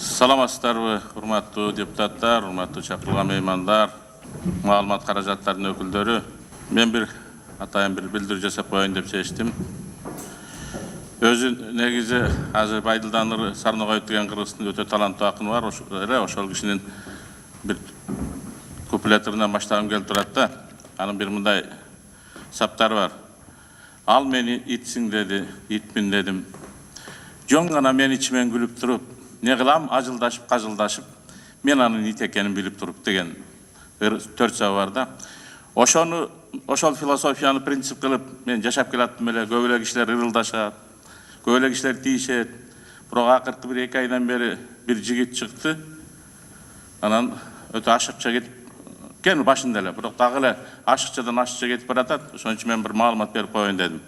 Саламатсыздарбы, урматтуу депутаттар, урматтуу чакырылган меймандар, маалымат каражаттарынын өкүлдөрү. Мен бир атайын бир билдирүү жасап коеюн деп чечтим. Өзү негизи азыр Байдылданыр Сарногаев деген кыргыздын өтө таланттуу акыны бар. Ошол кишинин бир куплеттеринен баштагым келип турат да. Анын бир мындай саптары бар. Ал мени итсиң деди, итмин дедим. Жон гана мен ичимен күлүп туруп, не кылам, ажылдашып, кажылдашып, мен анын ит экенин билип туруп деген 4 жабы бар да. Ошол философияны принцип кылып мен жашап келаттым эле. Көп эле кишилер ырылдашат, көп эле кишилер тийишет. Бирок акыркы 1-2 айдан бери бир жигит чыкты. Анан өтө ашыкча кеткен башында эле, бирок дагы эле ашыкчадан ашыкча кетип баратат. Ошон үчүн мен бир маалымат берип коеюн дедим.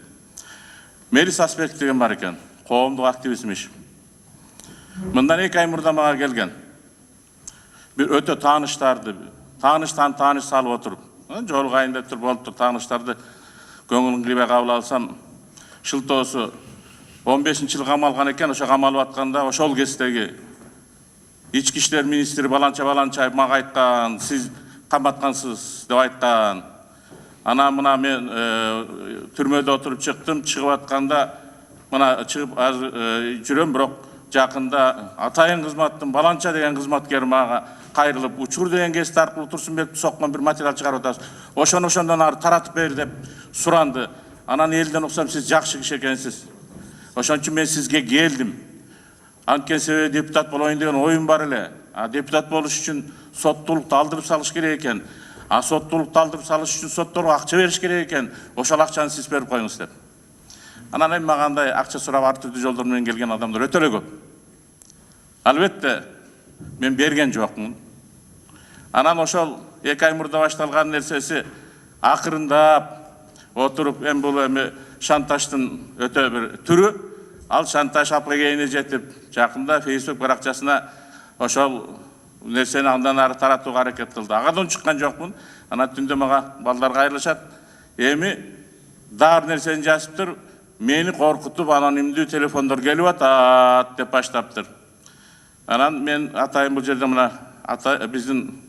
Мелис Аспеков деген бар экен, коомдук активистмиш. Мындан 2 ай мурда мага келген. Бир өтө тааныш салып отуруп, жолугайын деп туруп болуптур, тааныштарды көңүлүн кыйбай кабыл алсам, шылтоосу 15-жыл камалган экен. Ошо камалып атканда ошол кездеги ички иштер министри баланча мага айткан, сиз каматкансыз деп айткан. Анан мына мен түрмөдө отуруп чыктым, чыгып атканда мына чыгып азыр жүрөм, бирок жакында атайын кызматтын баланча деген кызматкери мага кайрылып, учур деген гезит аркылуу Турсунбековду соккон бир материал чыгарып атасыз. Ошондон ары таратып бер деп суранды. Анан элден уксам, сиз жакшы киши экенсиз. Ошон үчүн мен сизге келдим. Анткени себеби депутат болоюн деген оюм бар эле. Депутат болуш үчүн соттуулукту алдырып салыш керек экен. Соттуулукту алдырып салыш үчүн сотторго акча бериш керек экен. Ошол акчаны сиз берип коюңуз деп. Анан эми мага андай акча сурап ар түрдүү жолдор менен келген адамдар өтө эле көп. Албетте мен берген жокмун. Анан ошол 2 ай мурда башталган нерсеси акырындап отуруп, эми бул шантаждын өтө бир түрү. Ал шантаж апогейине жетип, жакында Facebook баракчасына ошол нерсени андан ары таратууга аракет кылды. Агадан чыккан жокмун. Анан түндө мага балдар кайрылышат. Эми дагы нерсени жазыптыр. Мени коркутуп, анонимдүү телефондор келип атат деп баштаптыр. Анан мен атайын бул жерде мына биздин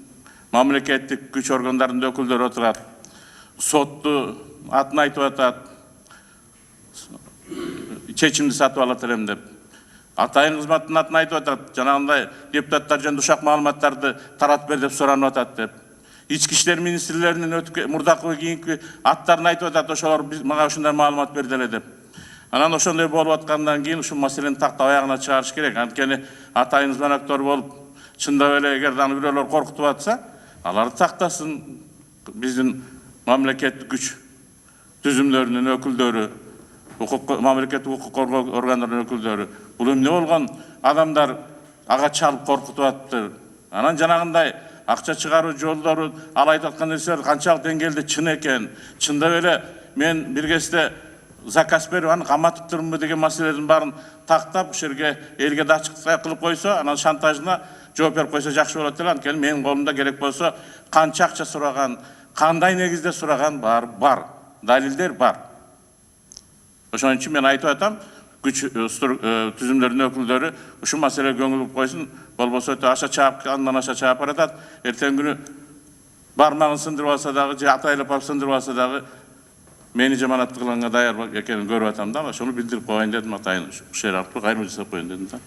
мамлекеттик күч органдарынын өкүлдөрү отурат. Сотту атын айтып атат. Чечимди сатып алат элем деп. Атайын кызматтын атын айтып атат. Жанагындай депутаттар жөнүндө ушак маалыматтарды таратып бер деп суранып атат деп. Ички иштер министрлеринин мурдакы кийинки аттарын айтып атат. Ошолор мага ушундай маалымат берди эле деп. Анан ошондой болуп аткандан кийин ушул маселени тактап аягына чыгарыш керек. Анткени атайын кызматтар болуп, чындап эле эгер аны бирөөлөр коркутуп атса, аларды тактасын биздин мамлекеттик күч түзүмдөрүнүн өкүлдөрү, мамлекеттик укук коргоо органдарынын өкүлдөрү. Бул эмне болгон адамдар ага чалып коркутуп атты. Анан жанагындай акча чыгаруу жолдору, ал айтып аткан нерселер канчалык деңгээлде чын экен, чындап эле мен бир кезде заказ берип аны каматыптырмынбы деген маселелердин баарын тактап, ушул жерге элге да ачык кылып койсо, анан шантажына жооп берип койсо жакшы болот эле. Анткени менин колумда керек болсо канча акча сураган, кандай негизде сураган бар, далилдер бар. Ошон үчүн мен айтып атам, күч түзүмдөрүнүн өкүлдөрү ушул маселеге көңүл буруп койсун. Болбосо өтө аша чаап, андан аша чаап баратат. Эртең күнү бармагын сындырып алса дагы, же атайлап алып сындырып алса дагы мени жаманат кылганга даяр экенин көрүп атам да. Ошону билдирип коеюн дедим атайын. Ушул жер аркылуу кайрылуу жасап коеюн дедим да.